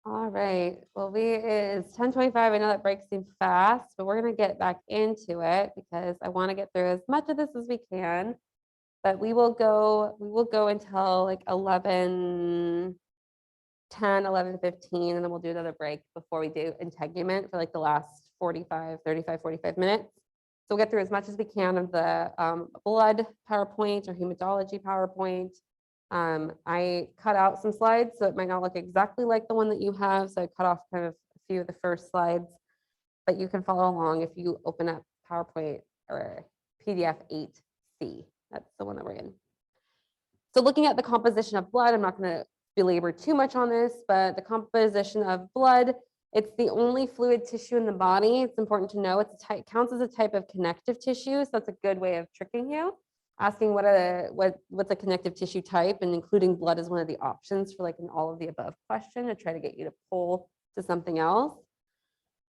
All right. Well, it's 10:25. I know that break seemed fast, but we're going to get back into it because I want to get through as much of this as we can. But we will go until like 11:10, 11:15, and then we'll do another break before we do integument for like the last 45 minutes. So we'll get through as much as we can of the blood PowerPoint or hematology PowerPoint. I cut out some slides, so it might not look exactly like the one that you have. So I cut off kind of a few of the first slides, but you can follow along if you open up PowerPoint or PDF 8C. That's the one that we're in. So looking at the composition of blood, I'm not going to belabor too much on this, but the composition of blood, it's the only fluid tissue in the body. It's important to know it counts as a type of connective tissue. So that's a good way of tricking you. Asking what's a connective tissue type, and including blood as one of the options for like an all of the above question to try to get you to pull to something else.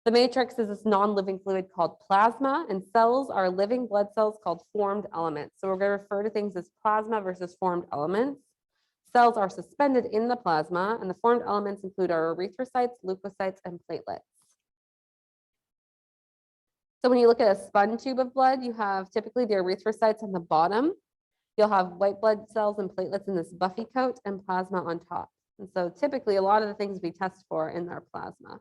The matrix is this non-living fluid called plasma, and cells are living blood cells called formed elements. So we're going to refer to things as plasma versus formed elements. Cells are suspended in the plasma, and the formed elements include our erythrocytes, leukocytes, and platelets. So when you look at a spun tube of blood, you have typically the erythrocytes on the bottom. You'll have white blood cells and platelets in this buffy coat and plasma on top. And so typically a lot of the things we test for in our plasma.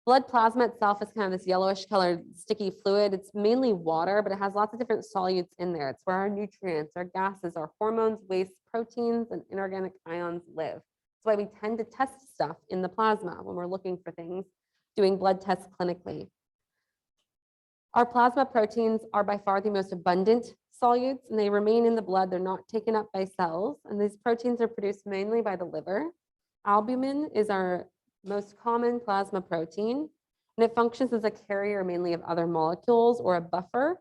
Blood plasma itself is kind of this yellowish colored sticky fluid. It's mainly water, but it has lots of different solutes in there. It's where our nutrients, our gases, our hormones, waste, proteins, and inorganic ions live. That's why we tend to test stuff in the plasma when we're looking for things, doing blood tests clinically. Our plasma proteins are by far the most abundant solutes, and they remain in the blood. They're not taken up by cells, and these proteins are produced mainly by the liver. Albumin is our most common plasma protein, and it functions as a carrier mainly of other molecules or a buffer.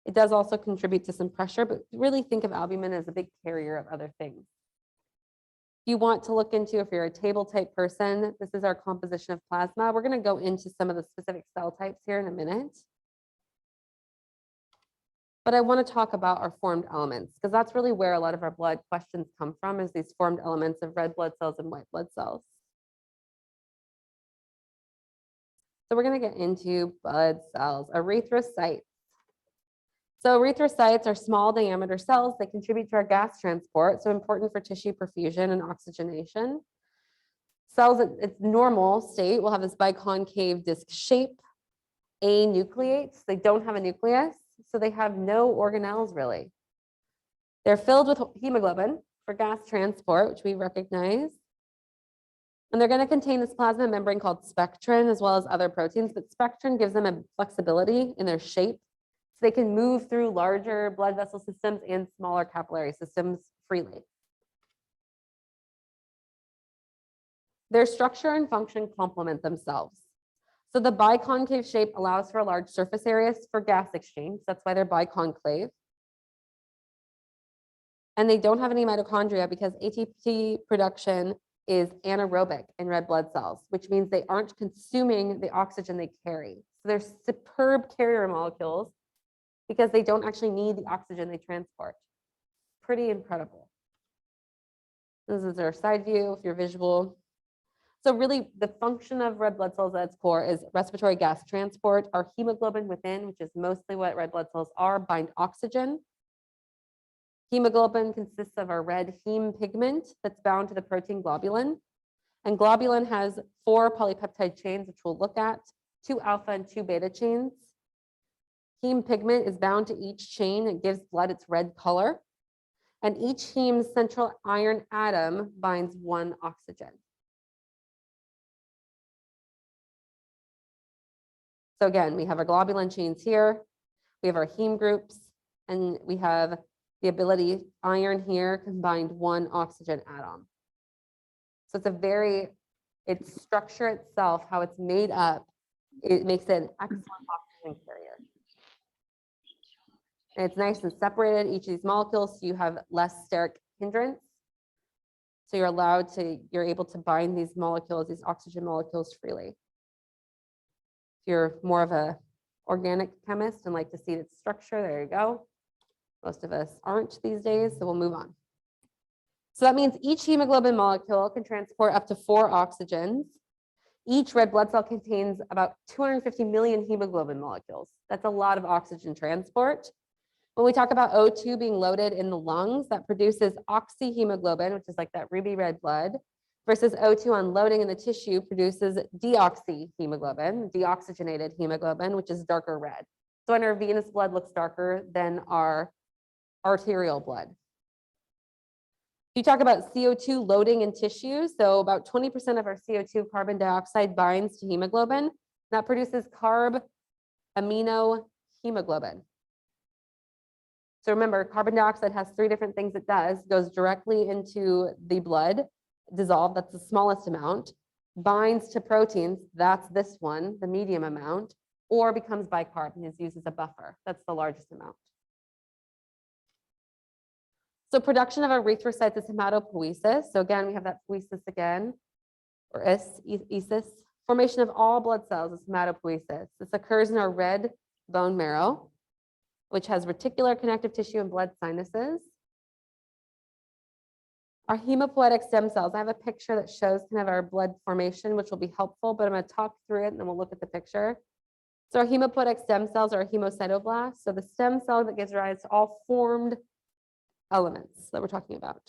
It does also contribute to some pressure, but really think of albumin as a big carrier of other things. If you want to look into, if you're a table type person, this is our composition of plasma. We're going to go into some of the specific cell types here in a minute. But I want to talk about our formed elements, because that's really where a lot of our blood questions come from, is these formed elements of red blood cells and white blood cells. So we're going to get into blood cells, erythrocytes. So erythrocytes are small diameter cells that contribute to our gas transport, so important for tissue perfusion and oxygenation. Cells at its normal state will have this biconcave disc shape, anucleates. They don't have a nucleus, so they have no organelles really. They're filled with hemoglobin for gas transport, which we recognize. And they're going to contain this plasma membrane called spectrin, as well as other proteins, but spectrin gives them a flexibility in their shape. So they can move through larger blood vessel systems and smaller capillary systems freely. Their structure and function complement themselves. So the biconcave shape allows for large surface areas for gas exchange. That's why they're biconcave. And they don't have any mitochondria because ATP production is anaerobic in red blood cells, which means they aren't consuming the oxygen they carry. So they're superb carrier molecules because they don't actually need the oxygen they transport. Pretty incredible. This is our side view if you're visual. So really the function of red blood cells at its core is respiratory gas transport. Our hemoglobin within, which is mostly what red blood cells are, bind oxygen. Hemoglobin consists of a red heme pigment that's bound to the protein globulin. And globulin has 4 polypeptide chains, which we'll look at, 2 alpha and 2 beta chains. Heme pigment is bound to each chain. It gives blood its red color. And each heme's central iron atom binds 1 oxygen. So again, we have our globulin chains here. We have our heme groups, and we have the ability, iron here combined 1 oxygen atom. So its structure itself, how it's made up, it makes it an excellent oxygen carrier. And it's nice and separated, each of these molecules, so you have less steric hindrance. So you're able to bind these molecules, these oxygen molecules freely. If you're more of a organic chemist and like to see its structure, there you go. Most of us aren't these days, so we'll move on. So that means each hemoglobin molecule can transport up to 4 oxygens. Each red blood cell contains about 250 million hemoglobin molecules. That's a lot of oxygen transport. When we talk about O2 being loaded in the lungs, that produces oxyhemoglobin, which is like that ruby red blood, versus O2 unloading in the tissue produces deoxyhemoglobin, deoxygenated hemoglobin, which is darker red. So when our venous blood looks darker than our arterial blood. You talk about CO2 loading in tissue. So about 20% of our CO2 carbon dioxide binds to hemoglobin. That produces carb amino hemoglobin. So remember, carbon dioxide has 3 different things it does. It goes directly into the blood, dissolved, that's the smallest amount, binds to proteins, that's this one, the medium amount, or becomes bicarb and is used as a buffer. That's the largest amount. So production of erythrocytes is hematopoiesis. So again, we have that poiesis again, or esis. Formation of all blood cells is hematopoiesis. This occurs in our red bone marrow, which has reticular connective tissue and blood sinuses. Our hemopoietic stem cells, I have a picture that shows kind of our blood formation, which will be helpful, but I'm going to talk through it and then we'll look at the picture. So our hemopoietic stem cells are hemocytoblasts. So the stem cell that gives rise to all formed elements that we're talking about.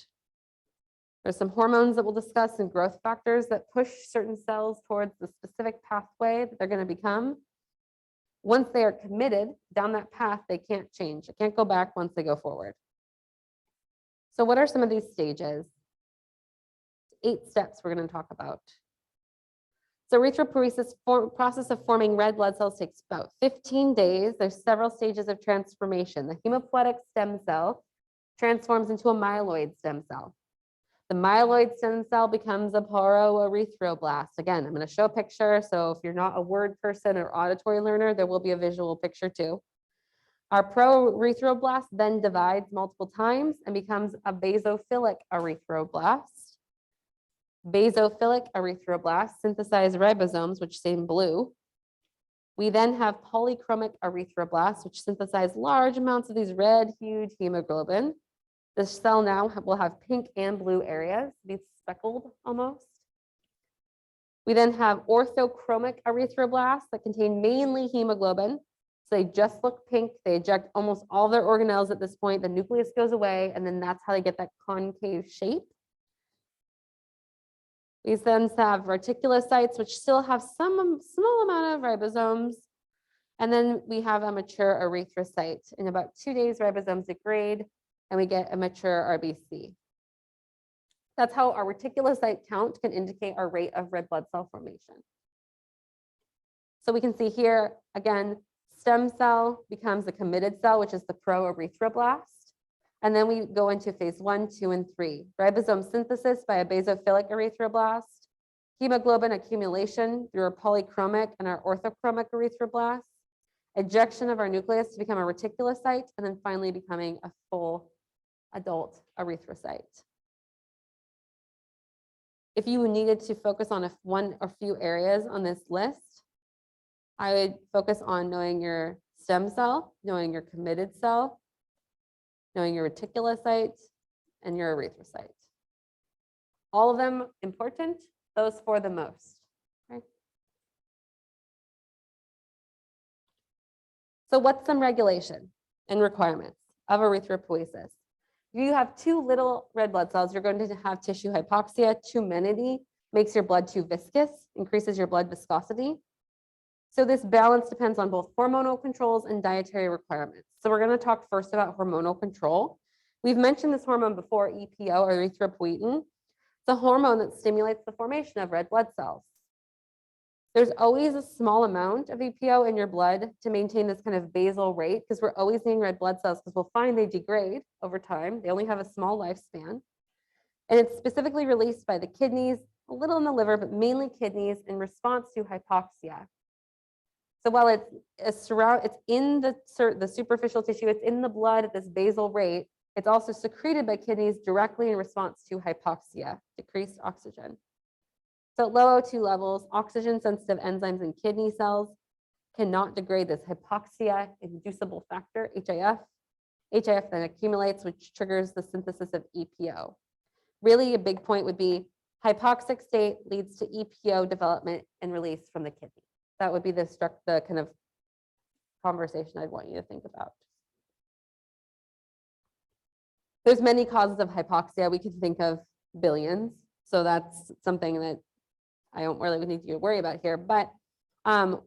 There's some hormones that we'll discuss and growth factors that push certain cells towards the specific pathway that they're going to become. Once they are committed down that path, they can't change. They can't go back once they go forward. So what are some of these stages? 8 steps we're going to talk about. So erythropoiesis process of forming red blood cells takes about 15 days. There's several stages of transformation. The hemopoietic stem cell transforms into a myeloid stem cell. The myeloid stem cell becomes a poroerythroblast. Again, I'm going to show a picture. So if you're not a word person or auditory learner, there will be a visual picture too. Our proerythroblast then divides multiple times and becomes a basophilic erythroblast. Basophilic erythroblasts synthesize ribosomes, which say in blue. We then have polychromic erythroblasts, which synthesize large amounts of these red, huge hemoglobin. The cell now will have pink and blue areas, be speckled almost. We then have orthochromic erythroblasts that contain mainly hemoglobin. So they just look pink. They eject almost all their organelles at this point. The nucleus goes away, and then that's how they get that concave shape. We then have reticulocytes, which still have some small amount of ribosomes. And then we have a mature erythrocyte. In about 2 days, ribosomes degrade, and we get a mature RBC. That's how our reticulocyte count can indicate our rate of red blood cell formation. So we can see here, again, stem cell becomes a committed cell, which is the proerythroblast. And then we go into phase 1, 2, and 3. Ribosome synthesis by a basophilic erythroblast, hemoglobin accumulation through our polychromic and our orthochromic erythroblasts, ejection of our nucleus to become a reticulocyte, and then finally becoming a full adult erythrocyte. If you needed to focus on one or few areas on this list, I would focus on knowing your stem cell, knowing your committed cell, knowing your reticulocyte, and your erythrocyte. All of them important, those 4 the most. Okay? So what's some regulation and requirements of erythropoiesis? If you have too little red blood cells, you're going to have tissue hypoxia. Too many makes your blood too viscous, increases your blood viscosity. So this balance depends on both hormonal controls and dietary requirements. So we're going to talk first about hormonal control. We've mentioned this hormone before, EPO, or erythropoietin. It's a hormone that stimulates the formation of red blood cells. There's always a small amount of EPO in your blood to maintain this kind of basal rate, because we're always needing red blood cells, because we'll find they degrade over time. They only have a small lifespan. And it's specifically released by the kidneys, a little in the liver, but mainly kidneys in response to hypoxia. So while it's in the superficial tissue, it's in the blood at this basal rate, it's also secreted by kidneys directly in response to hypoxia, decreased oxygen. So at low O2 levels, oxygen-sensitive enzymes in kidney cells cannot degrade this hypoxia-inducible factor, HIF. HIF then accumulates, which triggers the synthesis of EPO. really a big point would be hypoxic state leads to EPO development and release from the kidney. That would be the kind of conversation I'd want you to think about. There's many causes of hypoxia. We can think of billions. So that's something that I don't really need you to worry about here. But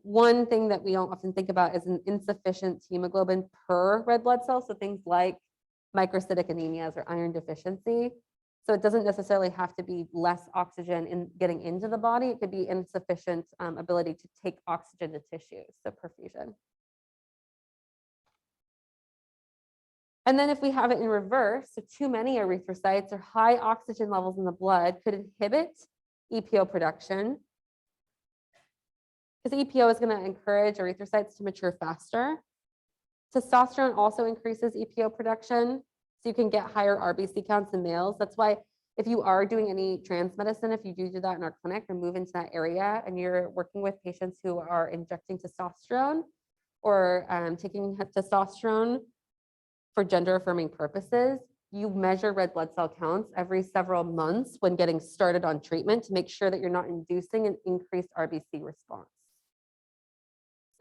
one thing that we don't often think about is an insufficient hemoglobin per red blood cell. So things like microcytic anemias or iron deficiency. So it doesn't necessarily have to be less oxygen in getting into the body. It could be insufficient ability to take oxygen to tissues, so perfusion. And then if we have it in reverse, so too many erythrocytes or high oxygen levels in the blood could inhibit EPO production, because EPO is going to encourage erythrocytes to mature faster. Testosterone also increases EPO production, so you can get higher RBC counts in males. That's why if you are doing any trans medicine, if you do that in our clinic or move into that area and you're working with patients who are injecting testosterone or taking testosterone for gender affirming purposes, you measure red blood cell counts every several months when getting started on treatment to make sure that you're not inducing an increased RBC response.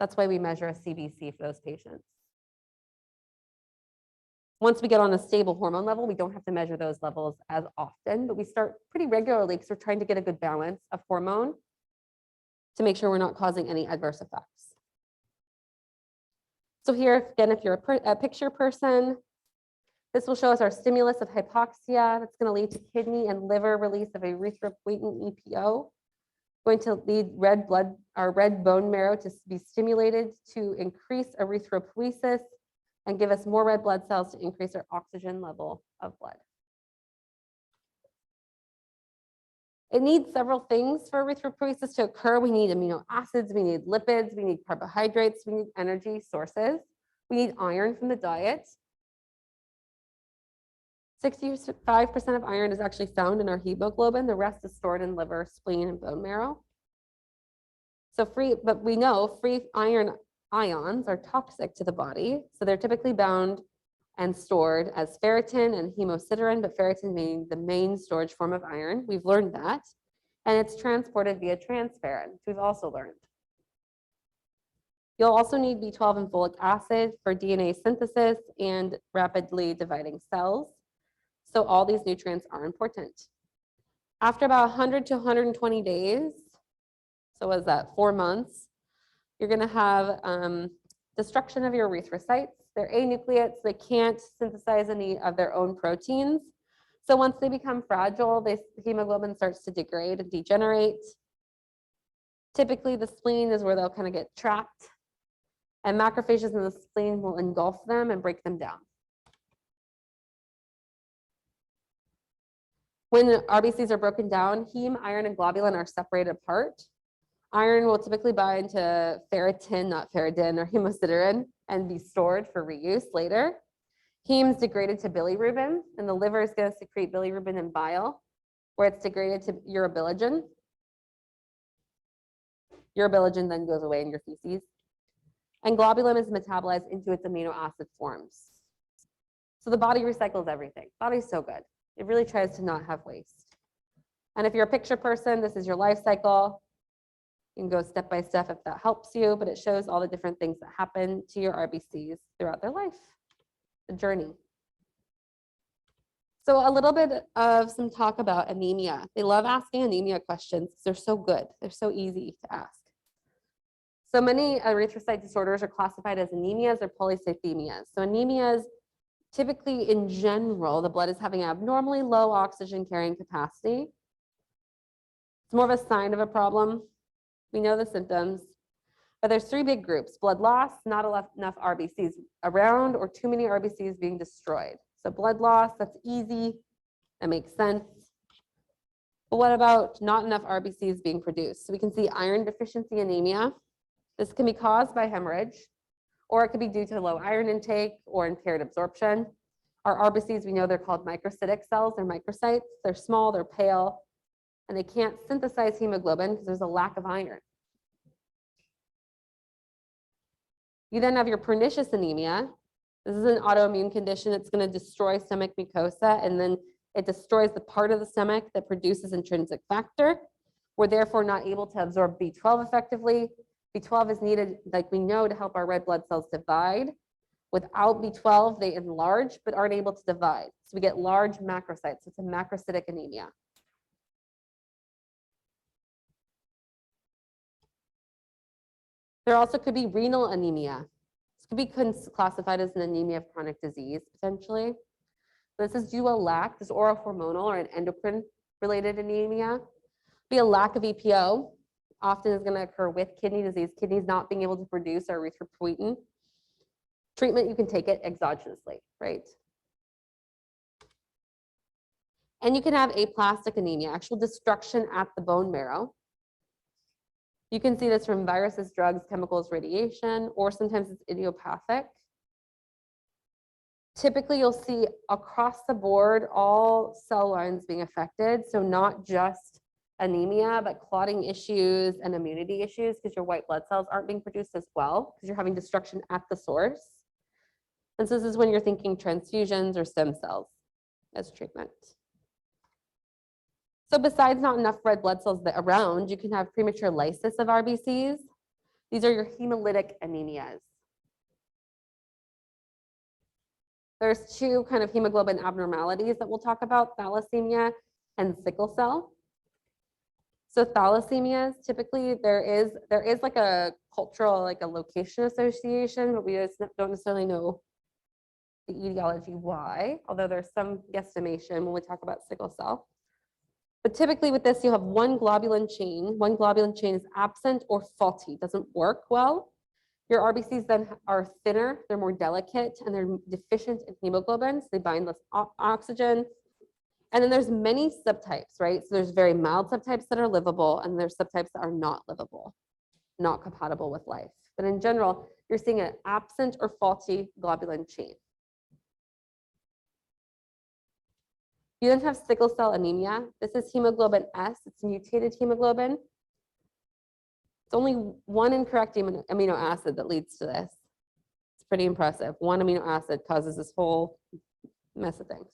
That's why we measure a CBC for those patients. Once we get on a stable hormone level, we don't have to measure those levels as often, but we start pretty regularly because we're trying to get a good balance of hormone to make sure we're not causing any adverse effects. So here, again, if you're a picture person, this will show us our stimulus of hypoxia. That's going to lead to kidney and liver release of erythropoietin EPO. Going to lead red bone marrow to be stimulated to increase erythropoiesis and give us more red blood cells to increase our oxygen level of blood. It needs several things for erythropoiesis to occur. We need amino acids, we need lipids, we need carbohydrates, we need energy sources. We need iron from the diet. 65% of iron is actually found in our hemoglobin. The rest is stored in liver, spleen, and bone marrow. So but we know free iron ions are toxic to the body. So they're typically bound and stored as ferritin and hemosiderin, but ferritin being the main storage form of iron. We've learned that. And it's transported via transferrin, which we've also learned. You'll also need B12 and folic acid for DNA synthesis and rapidly dividing cells. So all these nutrients are important. After about 100 to 120 days, so what is that, 4 months, you're going to have destruction of your erythrocytes. They're anucleates. They can't synthesize any of their own proteins. So once they become fragile, the hemoglobin starts to degrade and degenerate. Typically, the spleen is where they'll kind of get trapped, and macrophages in the spleen will engulf them and break them down. When RBCs are broken down, heme, iron, and globulin are separated apart. Iron will typically bind to ferritin, not ferritin, or hemosiderin, and be stored for reuse later. Heme is degraded to bilirubin, and the liver is going to secrete bilirubin and bile, where it's degraded to urobilinogen. Urobilinogen then goes away in your feces. And globulin is metabolized into its amino acid forms. So the body recycles everything. Body's so good. It really tries to not have waste. And if you're a picture person, this is your life cycle. You can go step by step if that helps you, but it shows all the different things that happen to your RBCs throughout their life, the journey. So a little bit of some talk about anemia. They love asking anemia questions because they're so good. They're so easy to ask. So many erythrocyte disorders are classified as anemias or polycythemias. So anemias, typically in general, the blood is having abnormally low oxygen carrying capacity. It's more of a sign of a problem. We know the symptoms, but there's 3 big groups: blood loss, not enough RBCs around, or too many RBCs being destroyed. So blood loss, that's easy, that makes sense. But what about not enough RBCs being produced? So we can see iron deficiency anemia. This can be caused by hemorrhage, or it could be due to low iron intake or impaired absorption. Our RBCs, we know they're called microcytic cells. They're microcytes. They're small, they're pale, and they can't synthesize hemoglobin because there's a lack of iron. You then have your pernicious anemia. This is an autoimmune condition. It's going to destroy stomach mucosa, and then It destroys the part of the stomach that produces intrinsic factor. We're therefore not able to absorb B12 effectively. B12 is needed, like we know, to help our red blood cells divide. Without B12, they enlarge but aren't able to divide. So we get large macrocytes. It's a macrocytic anemia. There also could be renal anemia. This could be classified as an anemia of chronic disease, potentially. This is due to a lack, this oral hormonal or an endocrine-related anemia. Be a lack of EPO, often is going to occur with kidney disease, kidneys not being able to produce erythropoietin. Treatment, you can take it exogenously, right? And you can have aplastic anemia, actual destruction at the bone marrow. You can see this from viruses, drugs, chemicals, radiation, or sometimes it's idiopathic. Typically, you'll see across the board all cell lines being affected. So not just anemia, but clotting issues and immunity issues because your white blood cells aren't being produced as well because you're having destruction at the source. And so this is when you're thinking transfusions or stem cells as treatment. So besides not enough red blood cells around, you can have premature lysis of RBCs. These are your hemolytic anemias. There's two kind of hemoglobin abnormalities that we'll talk about, thalassemia and sickle cell. So thalassemias, typically there is like a cultural, like a location association, but we just don't necessarily know the etiology why, although there's some guesstimation when we talk about sickle cell. But typically with this, you have one globulin chain. One globulin chain is absent or faulty, doesn't work well. Your RBCs then are thinner, they're more delicate, and they're deficient in hemoglobin, so they bind less oxygen. And then there's many subtypes, right? So there's very mild subtypes that are livable, and there's subtypes that are not livable, not compatible with life. But in general, you're seeing an absent or faulty globulin chain. You then have sickle cell anemia. This is hemoglobin S. It's mutated hemoglobin. It's only one incorrect amino acid that leads to this. It's pretty impressive. One amino acid causes this whole mess of things.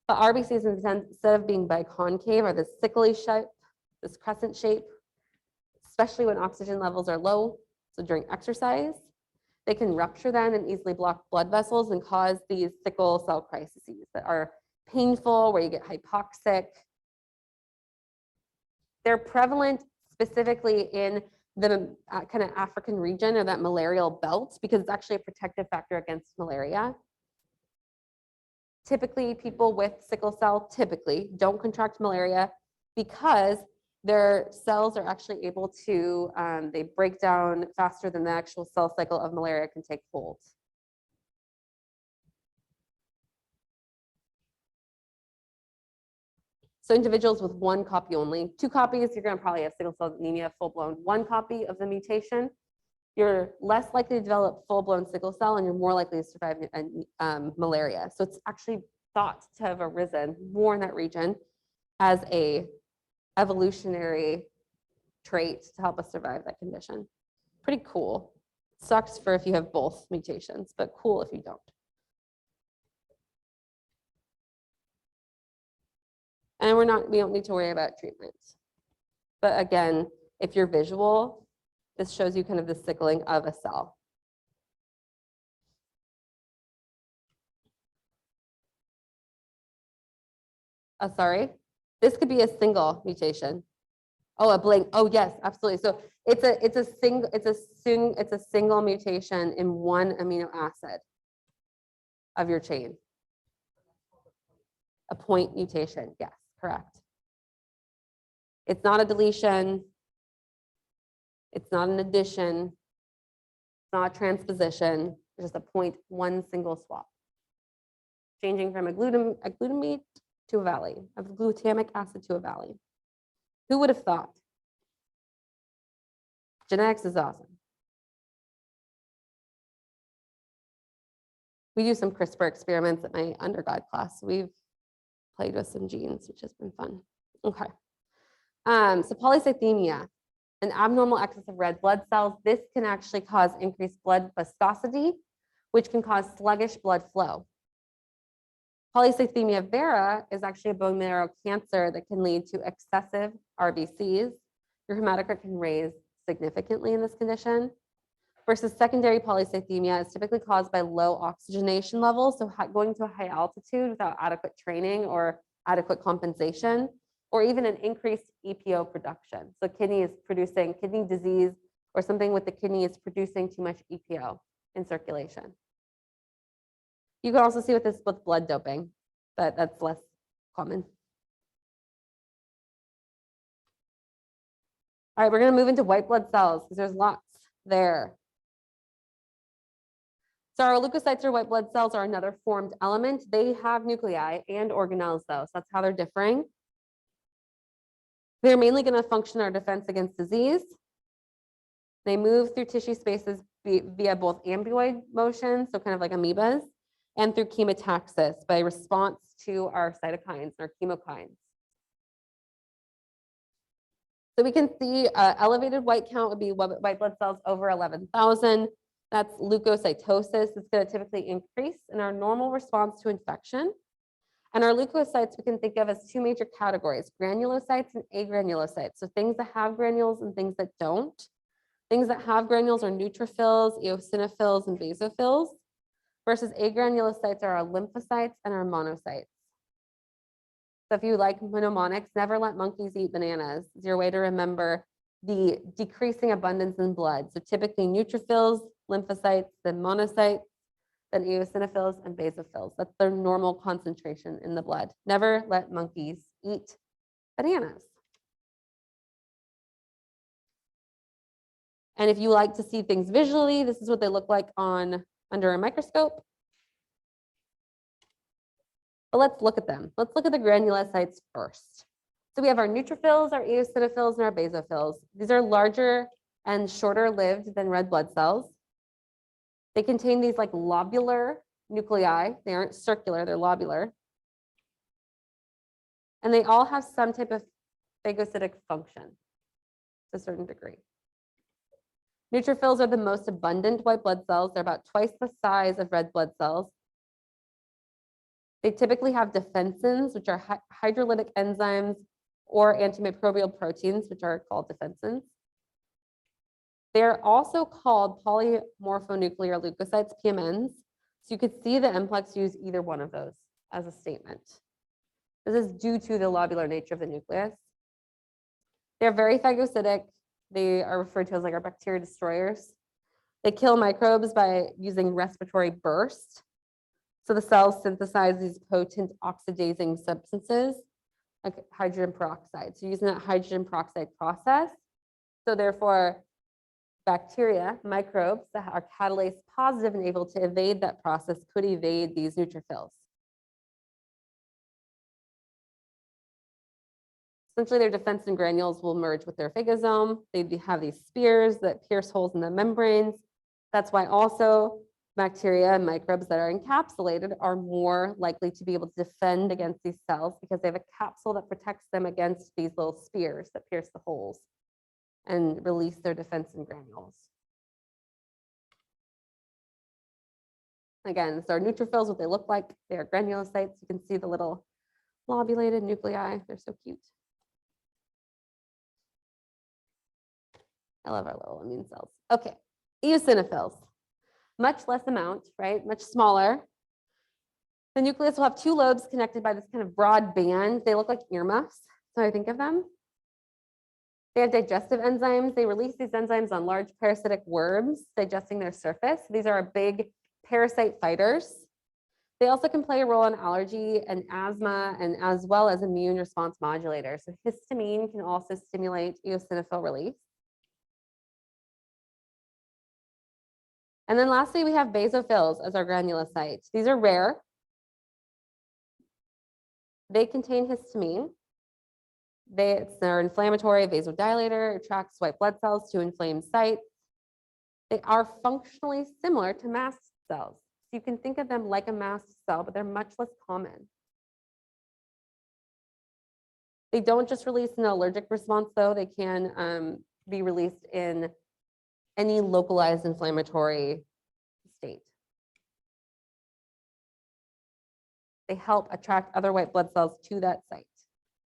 But RBCs, instead of being biconcave, are this sickly shape, this crescent shape, especially when oxygen levels are low. So during exercise, they can rupture then and easily block blood vessels and cause these sickle cell crises that are painful, where you get hypoxic. They're prevalent specifically in the kind of African region or that malarial belt because it's actually a protective factor against malaria. Typically, people with sickle cell typically don't contract malaria because their cells are actually able to, they break down faster than the actual cell cycle of malaria can take hold. So individuals with one copy only, 2 copies, you're going to probably have sickle cell anemia, full-blown. 1 copy of the mutation, you're less likely to develop full-blown sickle cell, and you're more likely to survive malaria. So it's actually thought to have arisen more in that region as a evolutionary trait to help us survive that condition. Pretty cool. Sucks for if you have both mutations, but cool if you don't. And we don't need to worry about treatment. But again, if you're visual, this shows you kind of the sickling of a cell. Sorry, this could be a single mutation. Oh, a blank. Oh, yes, absolutely. So it's a single mutation in one amino acid of your chain. A point mutation. Yes, correct. It's not a deletion. It's not an addition. It's not a transposition. It's just a point, one single swap. Changing from a glutamate to a valley, of glutamic acid to a valley. Who would have thought? Genetics is awesome. We do some CRISPR experiments at my undergrad class. We've played with some genes, which has been fun. Okay. So polycythemia, an abnormal excess of red blood cells. This can actually cause increased blood viscosity, which can cause sluggish blood flow. Polycythemia vera is actually a bone marrow cancer that can lead to excessive RBCs. Your hematocrit can raise significantly in this condition. Versus secondary polycythemia is typically caused by low oxygenation levels, so going to a high altitude without adequate training or adequate compensation, or even an increased EPO production. So kidney disease or something with the kidney is producing too much EPO in circulation. You can also see with this with blood doping, but that's less common. All right, we're going to move into white blood cells because there's lots there. So our leukocytes or white blood cells are another formed element. They have nuclei and organelles though, so that's how they're differing. They're mainly going to function our defense against disease. They move through tissue spaces via both amboid motion, so kind of like amoebas, and through chemotaxis by response to our cytokines, our chemokines. So we can see elevated white count would be white blood cells over 11,000. That's leukocytosis. It's going to typically increase in our normal response to infection. And our leukocytes we can think of as two major categories, granulocytes and agranulocytes. So things that have granules and things that don't. Things that have granules are neutrophils, eosinophils, and basophils, versus agranulocytes are our lymphocytes and our monocytes. So if you like mnemonics, never let monkeys eat bananas. It's your way to remember the decreasing abundance in blood. So typically neutrophils, lymphocytes, then monocytes, then eosinophils and basophils. That's their normal concentration in the blood. Never let monkeys eat bananas. And if you like to see things visually, this is what they look like under a microscope. But let's look at them. Let's look at the granulocytes first. So we have our neutrophils, our eosinophils, and our basophils. These are larger and shorter lived than red blood cells. They contain these like lobular nuclei. They aren't circular, they're lobular. And they all have some type of phagocytic function to a certain degree. Neutrophils are the most abundant white blood cells. They're about twice the size of red blood cells. They typically have defensins, which are hydrolytic enzymes, or antimicrobial proteins, which are called defensins. They're also called polymorphonuclear leukocytes, PMNs. So you could see the NPLEX use either one of those as a statement. This is due to the lobular nature of the nucleus. They're very phagocytic. They are referred to as like our bacteria destroyers. They kill microbes by using respiratory burst. So the cells synthesize these potent oxidizing substances, like hydrogen peroxide. So using that hydrogen peroxide process. So therefore, bacteria, microbes that are catalase positive and able to evade that process could evade these neutrophils. Essentially, their defensin granules will merge with their phagosome. They have these spears that pierce holes in the membranes. That's why also bacteria and microbes that are encapsulated are more likely to be able to defend against these cells because they have a capsule that protects them against these little spears that pierce the holes and release their defensin granules. Again, so our neutrophils, what they look like, they are granulocytes. You can see the little lobulated nuclei. They're so cute. I love our little immune cells. Okay, eosinophils. Much less amount, right? Much smaller. The nucleus will have two lobes connected by this kind of broad band. They look like earmuffs, so I think of them. They have digestive enzymes. They release these enzymes on large parasitic worms, digesting their surface. These are big parasite fighters. They also can play a role in allergy and asthma, and as well as immune response modulators. So histamine can also stimulate eosinophil release. And then lastly, we have basophils as our granulocytes. These are rare. They contain histamine. They're inflammatory vasodilator, attracts white blood cells to inflamed sites. They are functionally similar to mast cells. So you can think of them like a mast cell, but they're much less common. They don't just release an allergic response, though. They can be released in any localized inflammatory state. They help attract other white blood cells to that site.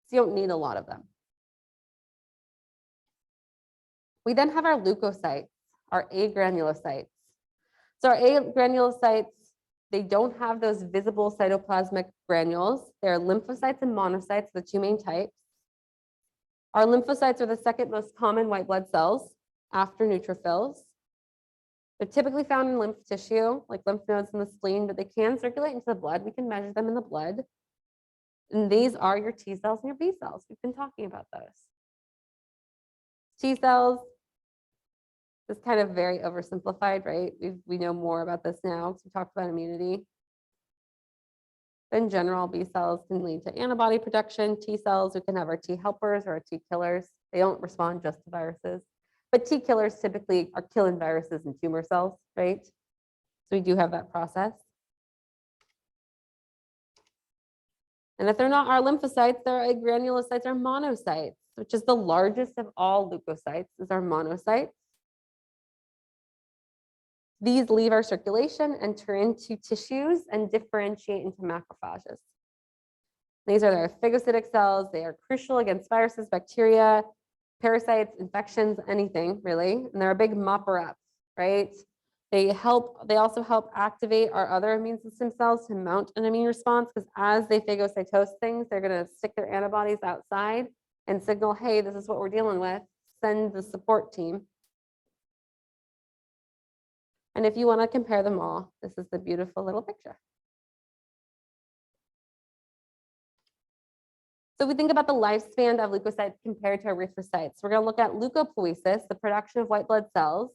So you don't need a lot of them. We then have our leukocytes, our agranulocytes. So our agranulocytes, they don't have those visible cytoplasmic granules. They're lymphocytes and monocytes, the two main types. Our lymphocytes are the second most common white blood cells after neutrophils. They're typically found in lymph tissue, like lymph nodes in the spleen, but they can circulate into the blood. We can measure them in the blood. And these are your T cells and your B cells. We've been talking about those. T cells, this is kind of very oversimplified, right? We know more about this now because we talked about immunity. In general, B cells can lead to antibody production. T cells, we can have our T helpers or our T killers. They don't respond just to viruses. But T killers typically are killing viruses and tumor cells, right? So we do have that process. And if they're not our lymphocytes, they're granulocytes or monocytes, which is the largest of all leukocytes, is our monocytes. These leave our circulation, enter into tissues, and differentiate into macrophages. These are their phagocytic cells. They are crucial against viruses, bacteria, parasites, infections, anything really. And they're a big mopper up, right? They also help activate our other immune system cells to mount an immune response, because as they phagocytose things, they're going to stick their antibodies outside and signal, hey, this is what we're dealing with. Send the support team. And if you want to compare them all, this is the beautiful little picture. So we think about the lifespan of leukocytes compared to erythrocytes. We're going to look at leukopoiesis, the production of white blood cells,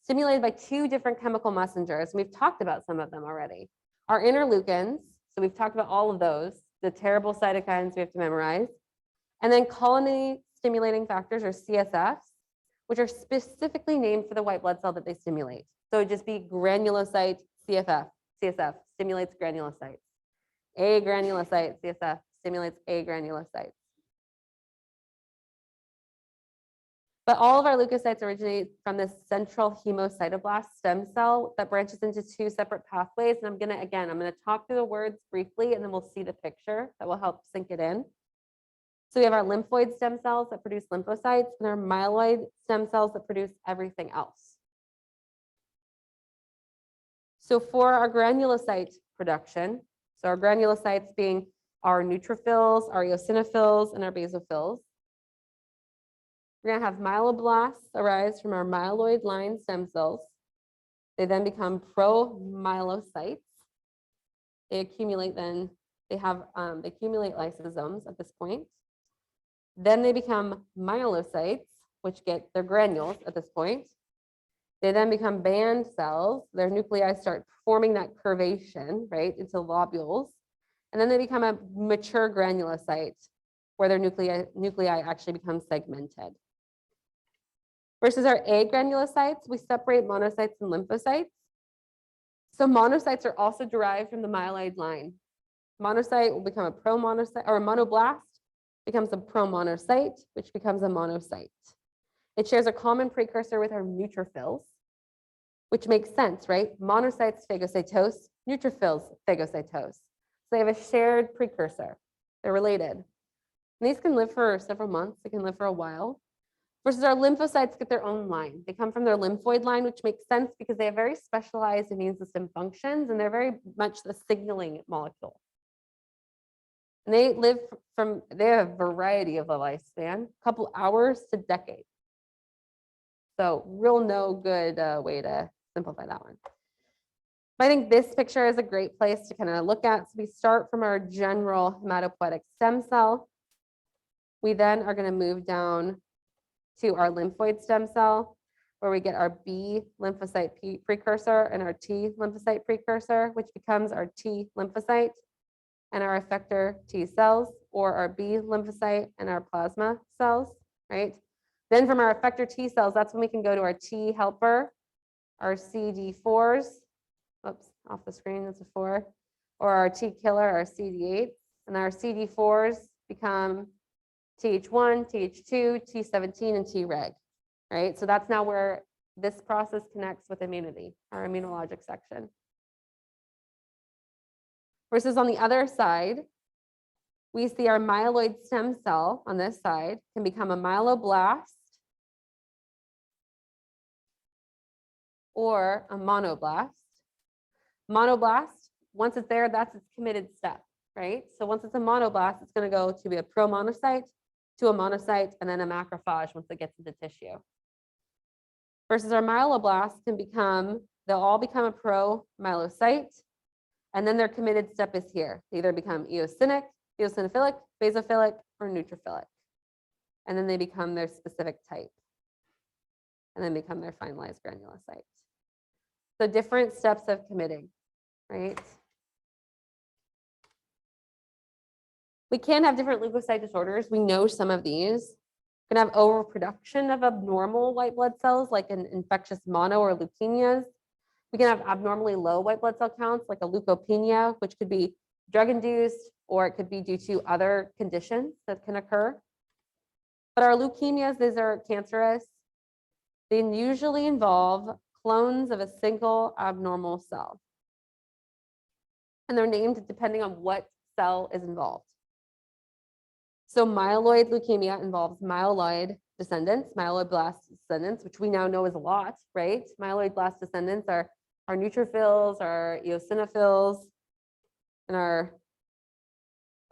stimulated by two different chemical messengers. We've talked about some of them already. Our interleukins, so we've talked about all of those, the terrible cytokines we have to memorize. And then colony stimulating factors, or CSFs, which are specifically named for the white blood cell that they stimulate. So it'd just be granulocyte CSF stimulates granulocytes. Agranulocyte CSF stimulates agranulocytes. But all of our leukocytes originate from this central hemocytoblast stem cell that branches into two separate pathways. And I'm gonna talk through the words briefly, and then we'll see the picture that will help sink it in. So we have our lymphoid stem cells that produce lymphocytes, and our myeloid stem cells that produce everything else. So for our granulocyte production, so our granulocytes being our neutrophils, our eosinophils, and our basophils, we're going to have myeloblasts arise from our myeloid line stem cells. They then become promyelocytes. They accumulate they accumulate lysosomes at this point. Then they become myelocytes, which get their granules at this point. They then become band cells. Their nuclei start forming that curvation, right, into lobules. And then they become a mature granulocyte, where their nuclei actually become segmented. Versus our agranulocytes, we separate monocytes and lymphocytes. So monocytes are also derived from the myeloid line. Monocyte will become a promonocyte, or a monoblast becomes a promonocyte, which becomes a monocyte. It shares a common precursor with our neutrophils, which makes sense, right? Monocytes phagocytose, neutrophils phagocytose. So they have a shared precursor. They're related. And these can live for several months. They can live for a while. Versus our lymphocytes get their own line. They come from their lymphoid line, which makes sense because they have very specialized immune system functions, and they're very much the signaling molecule. And they have a variety of a lifespan, a couple hours to decades. So real no good way to simplify that one. But I think this picture is a great place to kind of look at. So we start from our general hematopoietic stem cell. We then are going to move down to our lymphoid stem cell, where we get our B lymphocyte precursor and our T lymphocyte precursor, which becomes our T lymphocyte and our effector T cells, or our B lymphocyte and our plasma cells, right? Then from our effector T cells, that's when we can go to our T helper, our CD4s, oops, off the screen, that's a 4, or our T killer, our CD8, and our CD4s become Th1, Th2, T17, and Treg, right? So that's now where this process connects with immunity, our immunologic section. Versus on the other side, we see our myeloid stem cell on this side can become a myeloblast or a monoblast. Monoblast, once it's there, that's its committed step, right? So once it's a monoblast, it's going to go to be a promonocyte, to a monocyte, and then a macrophage once it gets into tissue. Versus our myeloblasts can become, they'll all become a promyelocyte, and then their committed step is here. They either become eosinophilic, basophilic, or neutrophilic. And then they become their specific type, and then become their finalized granulocyte. So different steps of committing, right? We can have different leukocyte disorders. We know some of these. We can have overproduction of abnormal white blood cells, like an infectious mono or leukemias. We can have abnormally low white blood cell counts, like a leukopenia, which could be drug-induced, or it could be due to other conditions that can occur. But our leukemias, these are cancerous. They usually involve clones of a single abnormal cell. And they're named depending on what cell is involved. So myeloid leukemia involves myeloid descendants, myeloblast descendants, which we now know is a lot, right? Myeloid blast descendants are our neutrophils, our eosinophils, and our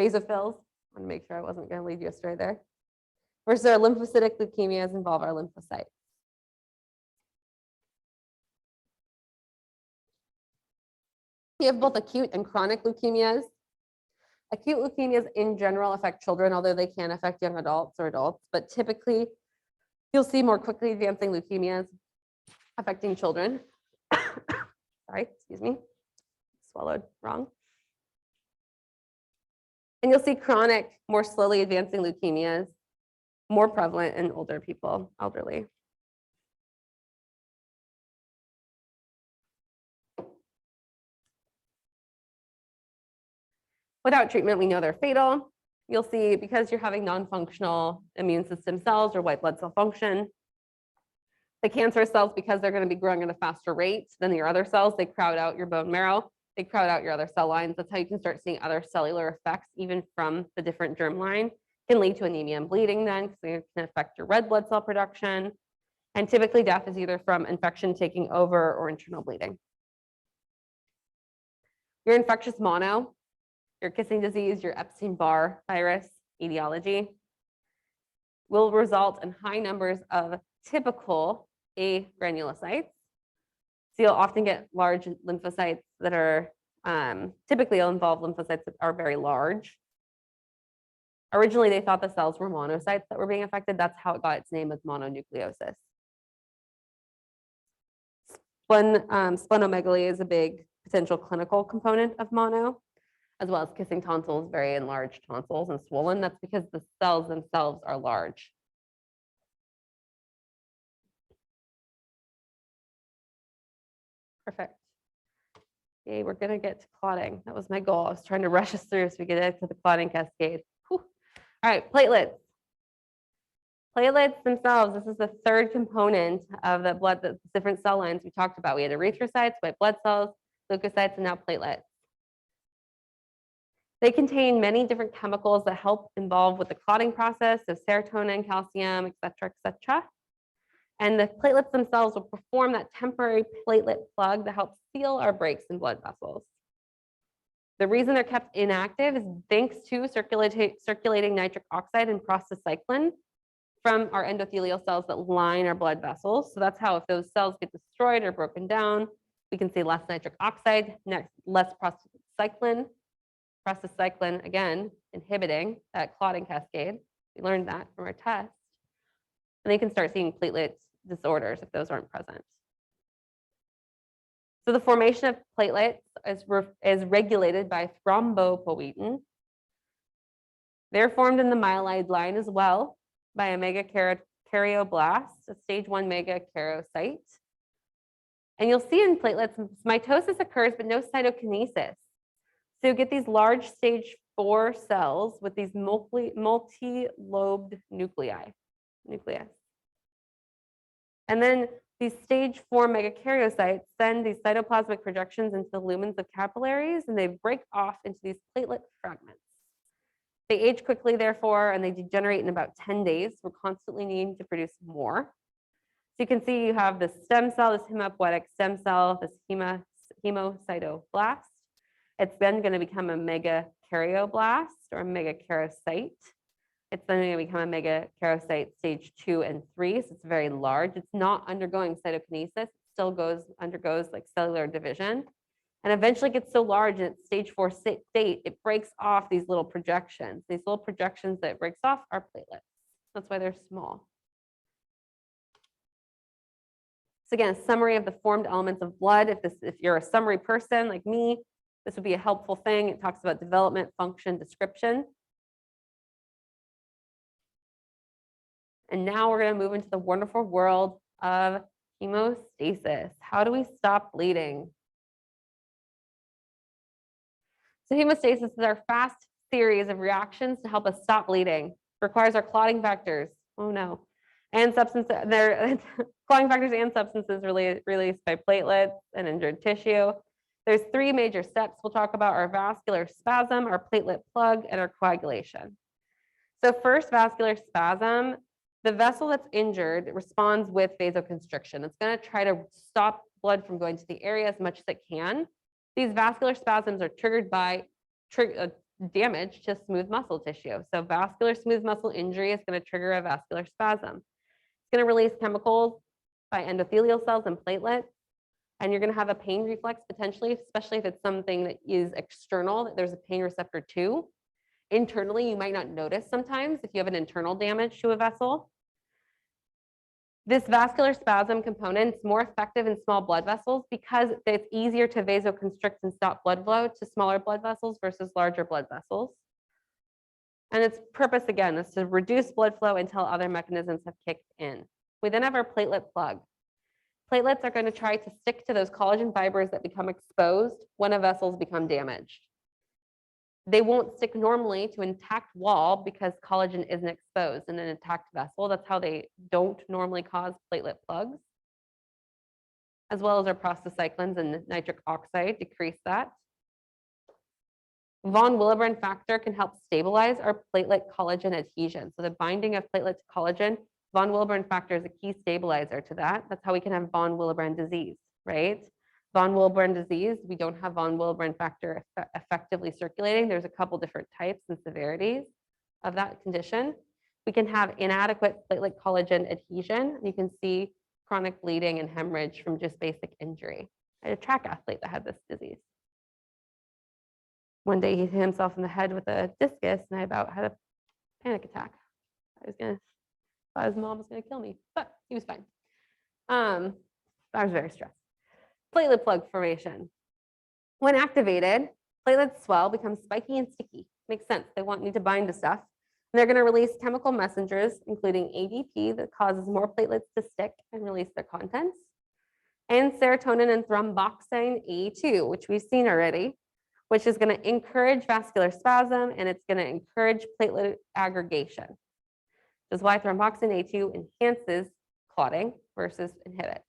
basophils. I want to make sure I wasn't going to lead you astray there. Versus our lymphocytic leukemias involve our lymphocytes. We have both acute and chronic leukemias. Acute leukemias in general affect children, although they can affect young adults or adults, but typically you'll see more quickly advancing leukemias affecting children. Sorry, excuse me, swallowed wrong. And you'll see chronic, more slowly advancing leukemias, more prevalent in older people, elderly. Without treatment, we know they're fatal. You'll see because you're having non-functional immune system cells or white blood cell function, the cancer cells, because they're going to be growing at a faster rate than your other cells, they crowd out your bone marrow, they crowd out your other cell lines. That's how you can start seeing other cellular effects, even from the different germline. Can lead to anemia and bleeding then, because it can affect your red blood cell production. And typically death is either from infection taking over or internal bleeding. Your infectious mono, your kissing disease, your Epstein-Barr virus etiology will result in high numbers of typical agranulocytes. So you'll often get large lymphocytes that are typically involve lymphocytes that are very large. Originally, they thought the cells were monocytes that were being affected. That's how it got its name as mononucleosis. Splenomegaly is a big potential clinical component of mono, as well as kissing tonsils, very enlarged tonsils and swollen. That's because the cells themselves are large. Perfect. Okay, we're gonna get to clotting. That was my goal. I was trying to rush us through so we get to the clotting cascade. Whew. All right, platelets. Platelets themselves, this is the third component of the blood, the different cell lines we talked about. We had erythrocytes, white blood cells, leukocytes, and now platelets. They contain many different chemicals that help involved with the clotting process, so serotonin, calcium, et cetera, and the platelets themselves will perform that temporary platelet plug that helps seal our breaks in blood vessels. The reason they're kept inactive is thanks to circulating nitric oxide and prostacyclin from our endothelial cells that line our blood vessels. So that's how, if those cells get destroyed or broken down, we can see less nitric oxide, less prostacyclin. Prostacyclin, again, inhibiting that clotting cascade. We learned that from our test. And they can start seeing platelet disorders if those aren't present. So the formation of platelets is regulated by thrombopoietin. They're formed in the myeloid line as well by a megakaryoblast, a stage 1 megakaryocyte. And you'll see in platelets, mitosis occurs, but no cytokinesis. So you get these large stage 4 cells with these multi-lobed nucleus. And then These stage 4 megakaryocytes send these cytoplasmic projections into the lumens of capillaries, and they break off into these platelet fragments. They age quickly, therefore, and they degenerate in about 10 days. We're constantly needing to produce more. So you can see you have this stem cell, this hematopoietic stem cell, this hemocytoblast. It's then going to become a megakaryoblast or a megakaryocyte. It's then going to become a megakaryocyte stage 2 and 3. So it's very large. It's not undergoing cytokinesis. It still undergoes like cellular division. And eventually gets so large in its stage 4 state, it breaks off these little projections. These little projections that it breaks off are platelets. That's why they're small. So again, a summary of the formed elements of blood. If you're a summary person like me, this would be a helpful thing. It talks about development, function, description. And now we're going to move into the wonderful world of hemostasis. How do we stop bleeding? So hemostasis is our fast series of reactions to help us stop bleeding. It requires our clotting factors. Oh no. And substances, clotting factors and substances released by platelets and injured tissue. There's 3 major steps we'll talk about: our vascular spasm, our platelet plug, and our coagulation. So first, vascular spasm. The vessel that's injured responds with vasoconstriction. It's going to try to stop blood from going to the area as much as it can. These vascular spasms are triggered by damage to smooth muscle tissue. So vascular smooth muscle injury is going to trigger a vascular spasm. It's going to release chemicals by endothelial cells and platelets. And you're going to have a pain reflex potentially, especially if it's something that is external, that there's a pain receptor to. Internally, you might not notice sometimes if you have an internal damage to a vessel. This vascular spasm component is more effective in small blood vessels because it's easier to vasoconstrict and stop blood flow to smaller blood vessels versus larger blood vessels. And its purpose, again, is to reduce blood flow until other mechanisms have kicked in. We then have our platelet plug. Platelets are going to try to stick to those collagen fibers that become exposed when a vessel's become damaged. They won't stick normally to an intact wall because collagen isn't exposed in an intact vessel. That's how they don't normally cause platelet plugs, as well as our prostacyclins and nitric oxide decrease that. Von Willebrand factor can help stabilize our platelet collagen adhesion. So the binding of platelet to collagen, von Willebrand factor is a key stabilizer to that. That's how we can have von Willebrand disease, right? Von Willebrand disease, we don't have von Willebrand factor effectively circulating. There's a couple different types and severities of that condition. We can have inadequate platelet collagen adhesion. You can see chronic bleeding and hemorrhage from just basic injury. I had a track athlete that had this disease. One day he hit himself in the head with a discus and I about had a panic attack. Thought his mom was gonna kill me, but he was fine. I was very stressed. Platelet plug formation. When activated, platelets swell, become spiky and sticky. Makes sense. They need to bind to stuff. And they're going to release chemical messengers, including ADP, that causes more platelets to stick and release their contents, and serotonin and thromboxane A2, which we've seen already, which is going to encourage vascular spasm and it's going to encourage platelet aggregation. This is why thromboxane A2 enhances clotting versus inhibits.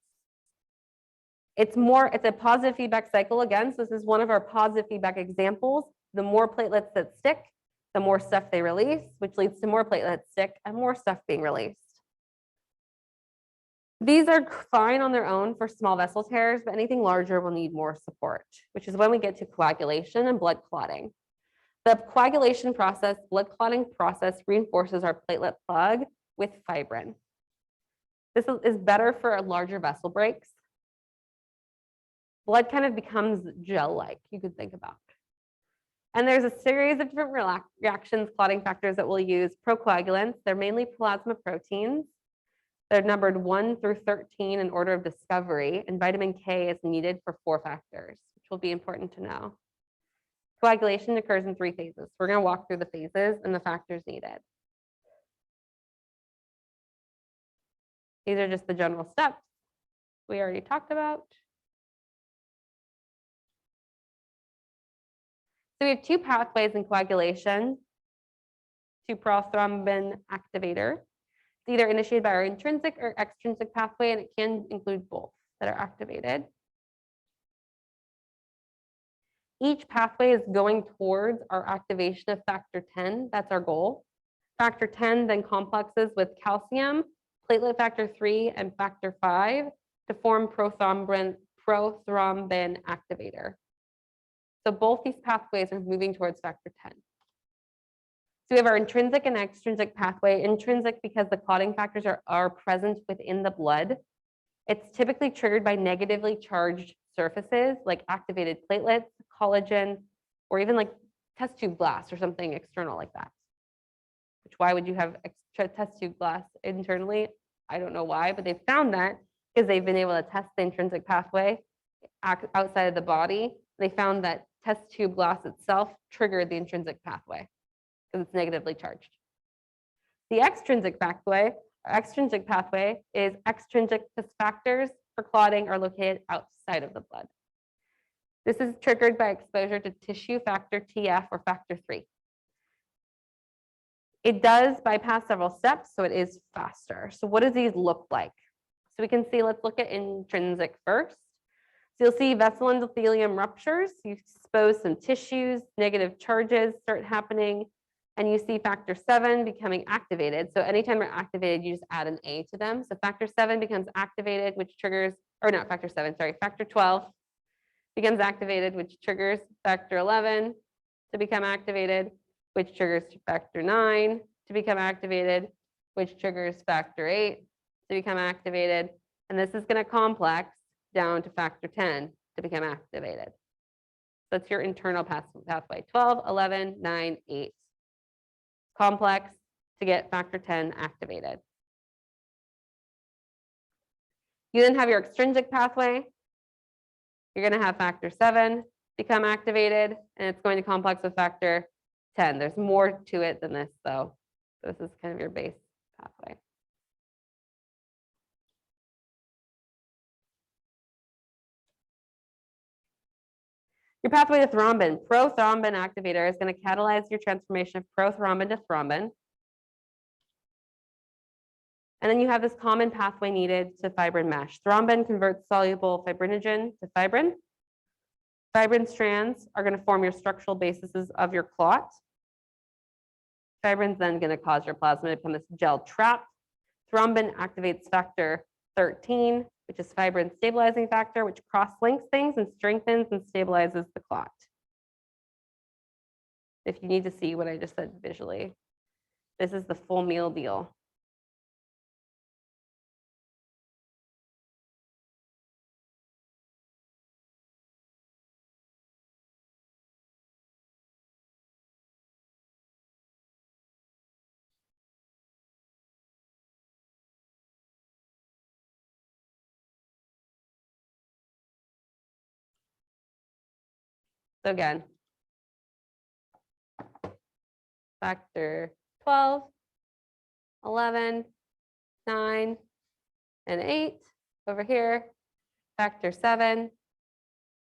It's a positive feedback cycle again. So this is one of our positive feedback examples. The more platelets that stick, the more stuff they release, which leads to more platelets stick and more stuff being released. These are fine on their own for small vessel tears, but anything larger will need more support, which is when we get to coagulation and blood clotting. The coagulation process, blood clotting process, reinforces our platelet plug with fibrin. This is better for larger vessel breaks. Blood kind of becomes gel-like, you could think about. And there's a series of different reactions, clotting factors that we'll use. Procoagulants, they're mainly plasma proteins. They're numbered 1 through 13 in order of discovery, and vitamin K is needed for 4 factors, which will be important to know. Coagulation occurs in 3 phases. We're going to walk through the phases and the factors needed. These are just the general steps we already talked about. So we have 2 pathways in coagulation, 2 prothrombin activator. It's either initiated by our intrinsic or extrinsic pathway, and it can include both that are activated. Each pathway is going towards our activation of factor 10. That's our goal. Factor 10 then complexes with calcium, platelet factor 3, and factor 5 to form prothrombin activator. So both these pathways are moving towards factor 10. So we have our intrinsic and extrinsic pathway. Intrinsic because the clotting factors are present within the blood. It's typically triggered by negatively charged surfaces like activated platelets, collagen, or even like test tube blasts or something external like that. Which why would you have extra test tube blasts internally? I don't know why, but they've found that because they've been able to test the intrinsic pathway outside of the body. They found that test tube blast itself triggered the intrinsic pathway because it's negatively charged. The extrinsic pathway is extrinsic because factors for clotting are located outside of the blood. This is triggered by exposure to tissue factor TF or factor 3. It does bypass several steps, so it is faster. So what does these look like? So we can see, let's look at intrinsic first. So you'll see vessel endothelium ruptures, you expose some tissues, negative charges start happening, and you see factor 7 becoming activated. So anytime they're activated, you just add an A to them. So factor 7 becomes activated, which triggers, or not factor 7, sorry, factor 12 becomes activated, which triggers factor 11 to become activated, which triggers factor 9 to become activated, which triggers factor 8 to become activated. And this is going to complex down to factor 10 to become activated. So that's your internal pathway, 12, 11, 9, 8. Complex to get factor 10 activated. You then have your extrinsic pathway. You're going to have factor 7 become activated, and it's going to complex with factor 10. There's more to it than this, though. This is kind of your base pathway. Your pathway to thrombin. Prothrombin activator is going to catalyze your transformation of prothrombin to thrombin. And then you have this common pathway needed to fibrin mesh. Thrombin converts soluble fibrinogen to fibrin. Fibrin strands are going to form your structural bases of your clot. Fibrin's then going to cause your plasma to become this gel trap. Thrombin activates factor 13, which is fibrin stabilizing factor, which cross-links things and strengthens and stabilizes the clot. If you need to see what I just said visually, this is the full meal deal. So again, factor 12, 11, 9, and 8 over here, factor 7,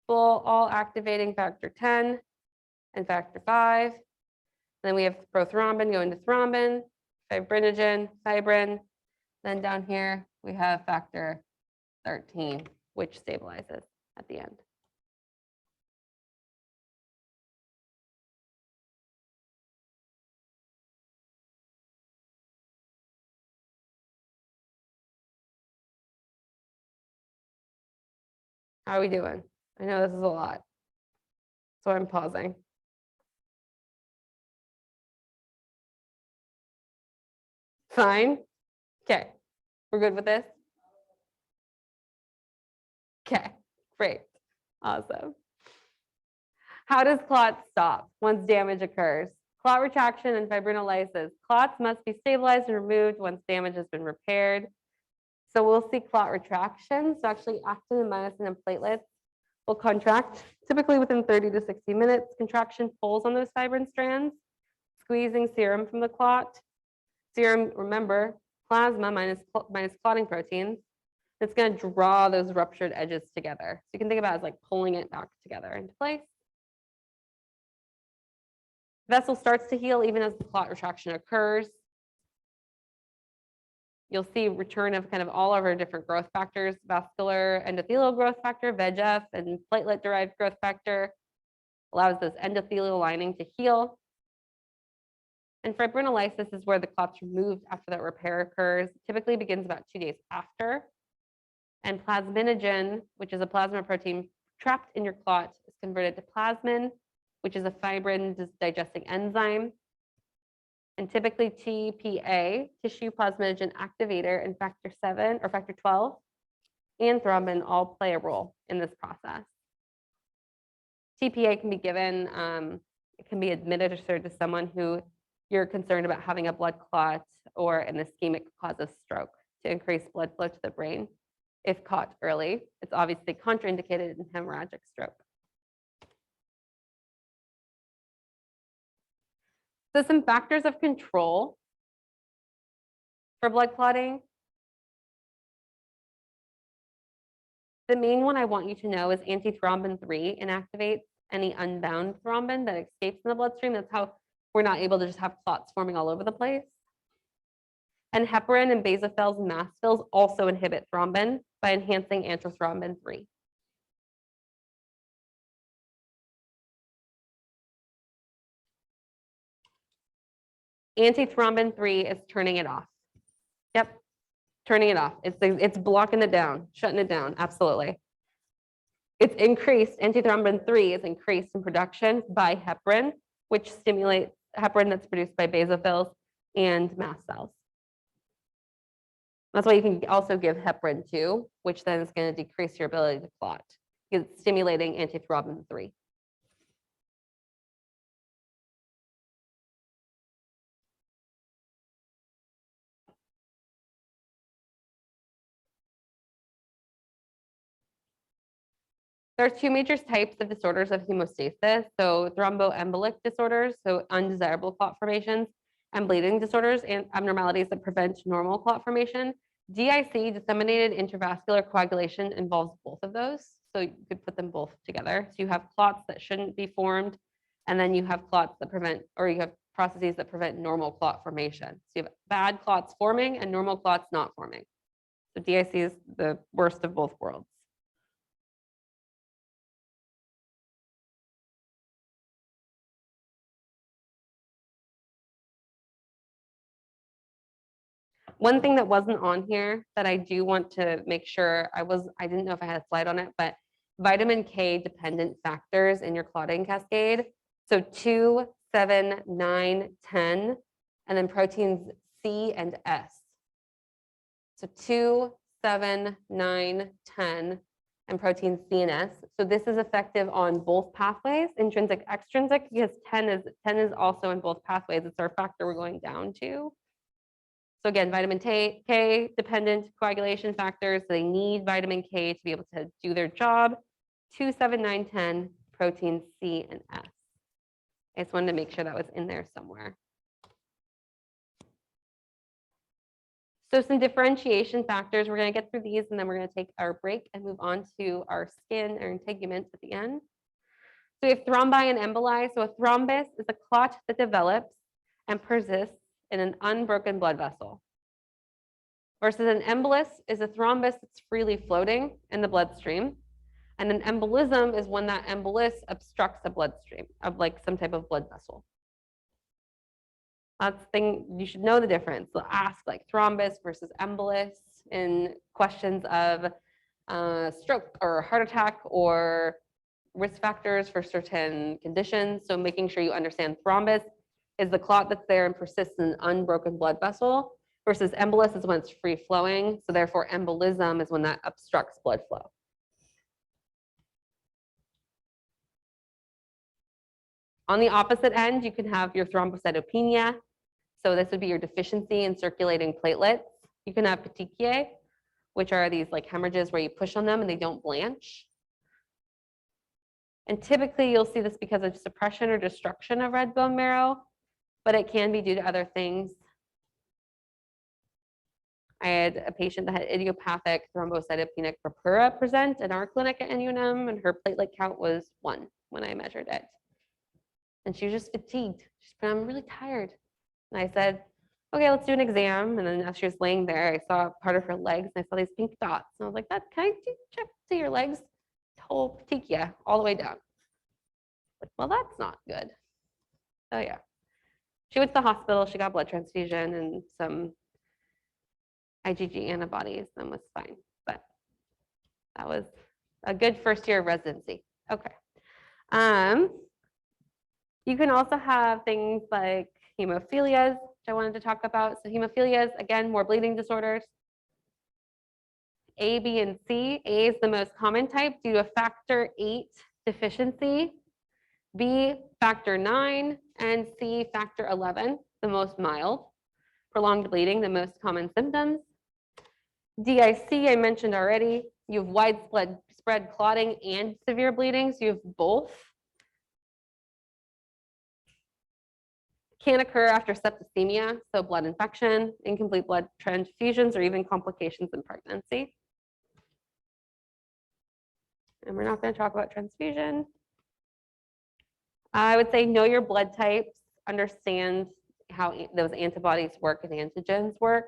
all activating factor 10 and factor 5. Then we have prothrombin going to thrombin, fibrinogen, fibrin. Then down here, we have factor 13, which stabilizes at the end. How are we doing? I know this is a lot, so I'm pausing. Fine. Okay, we're good with this? Okay, great, awesome. How does clot stop once damage occurs? Clot retraction and fibrinolysis. Clots must be stabilized and removed once damage has been repaired. So we'll see clot retraction. So actually actin and myosin and platelets will contract typically within 30 to 60 minutes. Contraction pulls on those fibrin strands, squeezing serum from the clot. Serum, remember, plasma minus clotting proteins. It's going to draw those ruptured edges together. So you can think about it as like pulling it back together into place. Vessel starts to heal even as the clot retraction occurs. You'll see return of kind of all of our different growth factors, vascular endothelial growth factor, VEGF, and platelet-derived growth factor, allows those endothelial lining to heal. And fibrinolysis is where the clot's removed after that repair occurs. Typically begins about 2 days after. And plasminogen, which is a plasma protein trapped in your clot, is converted to plasmin, which is a fibrin digesting enzyme. And typically TPA, tissue plasminogen activator, and factor 7 or factor 12, and thrombin all play a role in this process. TPA can be given, it can be administered to someone who you're concerned about having a blood clot or an ischemic cause of stroke to increase blood flow to the brain. If caught early, it's obviously contraindicated in hemorrhagic stroke. So some factors of control for blood clotting. The main one I want you to know is antithrombin 3 inactivates any unbound thrombin that escapes in the bloodstream. That's how we're not able to just have clots forming all over the place. And heparin and basophils and mast cells also inhibit thrombin by enhancing antithrombin 3. Antithrombin 3 is turning it off. Yep, turning it off. It's blocking it down, shutting it down, absolutely. It's increased, antithrombin 3 is increased in production by heparin, which stimulates heparin that's produced by basophils and mast cells. That's why you can also give heparin 2, which then is going to decrease your ability to clot, because it's stimulating antithrombin 3. There are 2 major types of disorders of hemostasis. So thromboembolic disorders, so undesirable clot formations, and bleeding disorders and abnormalities that prevent normal clot formation. DIC, disseminated intravascular coagulation, involves both of those. So you could put them both together. So you have clots that shouldn't be formed, and then you have clots that prevent, or you have processes that prevent normal clot formation. So you have bad clots forming and normal clots not forming. So DIC is the worst of both worlds. One thing that wasn't on here that I do want to make sure I didn't know if I had a slide on it, but vitamin K dependent factors in your clotting cascade. So 2, 7, 9, 10, and then proteins C and S. So 2, 7, 9, 10, and proteins C and S. So this is effective on both pathways, intrinsic, extrinsic, because 10 is also in both pathways. It's our factor we're going down to. So again, vitamin K dependent coagulation factors. So they need vitamin K to be able to do their job. 2, 7, 9, 10, proteins C and S. I just wanted to make sure that was in there somewhere. So some differentiation factors. We're going to get through these and then we're going to take our break and move on to our skin or integument at the end. So we have thrombi and emboli. So a thrombus is a clot that develops and persists in an unbroken blood vessel. Versus an embolus is a thrombus that's freely floating in the bloodstream. And an embolism is when that embolus obstructs a bloodstream of like some type of blood vessel. That's the thing, you should know the difference. So ask like thrombus versus embolus in questions of stroke or heart attack or risk factors for certain conditions. So making sure you understand thrombus is the clot that's there and persists in an unbroken blood vessel, versus embolus is when it's free flowing. So therefore embolism is when that obstructs blood flow. On the opposite end, you can have your thrombocytopenia. So this would be your deficiency in circulating platelets. You can have petechiae, which are these like hemorrhages where you push on them and they don't blanch. And typically you'll see this because of suppression or destruction of red bone marrow, but it can be due to other things. I had a patient that had idiopathic thrombocytopenic purpura present in our clinic at NUNM, and her platelet count was 1 when I measured it. And she was just fatigued. She said, I'm really tired. And I said, okay, let's do an exam. And then as she was laying there, I saw part of her legs and I saw these pink dots. And I was like, can I check to your legs? Whole petechia all the way down. Like, well, that's not good. Oh yeah. She went to the hospital, she got blood transfusion and some IgG antibodies and was fine. But that was a good first year of residency. Okay. You can also have things like hemophilias, which I wanted to talk about. So hemophilias, again, more bleeding disorders. A, B, and C. A is the most common type due to factor 8 deficiency. B, factor 9, and C, factor 11, the most mild. Prolonged bleeding, the most common symptoms. DIC, I mentioned already. You have widespread clotting and severe bleeding, so you have both. Can occur after septicemia, so blood infection, incomplete blood transfusions, or even complications in pregnancy. And we're not going to talk about transfusion. I would say know your blood types, understand how those antibodies work and antigens work.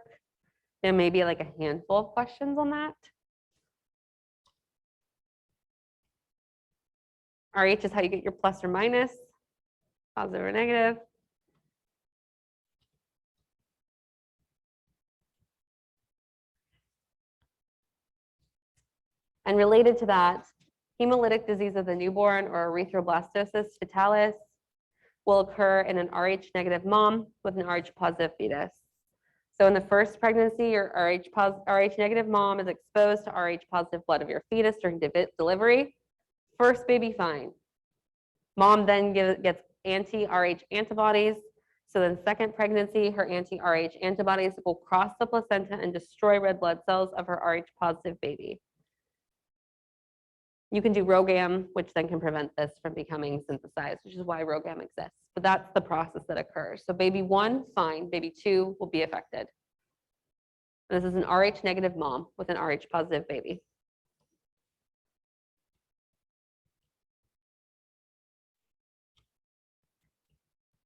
There may be like a handful of questions on that. RH is how you get your plus or minus, positive or negative. And related to that, hemolytic disease of the newborn or erythroblastosis fetalis will occur in an Rh negative mom with an Rh positive fetus. So in the first pregnancy, your Rh negative mom is exposed to Rh positive blood of your fetus during delivery. First baby, fine. Mom then gets anti-Rh antibodies. So then second pregnancy, her anti-Rh antibodies will cross the placenta and destroy red blood cells of her Rh positive baby. You can do RhoGAM, which then can prevent this from becoming synthesized, which is why RhoGAM exists. But that's the process that occurs. So baby 1, fine. Baby 2 will be affected. And this is an Rh negative mom with an Rh positive baby.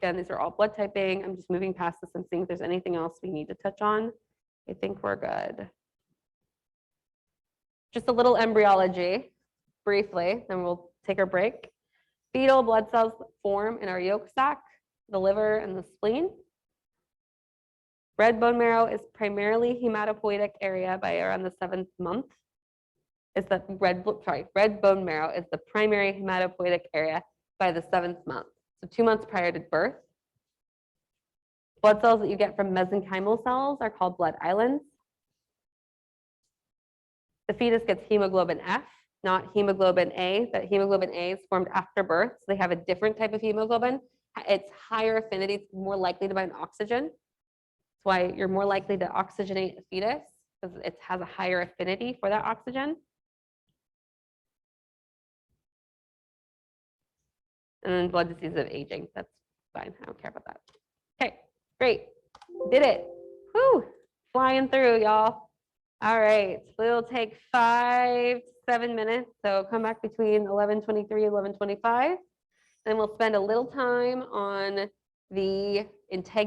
Again, these are all blood typing. I'm just moving past this and seeing if there's anything else we need to touch on. I think we're good. Just a little embryology, briefly, then we'll take our break. Fetal blood cells form in our yolk sac, the liver, and the spleen. Red bone marrow is primarily hematopoietic area by around the 7th month. It's the red bone marrow is the primary hematopoietic area by the 7th month. So 2 months prior to birth. Blood cells that you get from mesenchymal cells are called blood islands. The fetus gets hemoglobin F, not hemoglobin A. That hemoglobin A is formed after birth, so they have a different type of hemoglobin. It's higher affinity, it's more likely to bind oxygen. That's why you're more likely to oxygenate a fetus, because it has a higher affinity for that oxygen. And then blood disease of aging, that's fine, I don't care about that. Okay, great, did it. Whew, flying through, y'all. All right, we'll take 5 to 7 minutes. So come back between 11:23 and 11:25. And we'll spend a little time on the integument.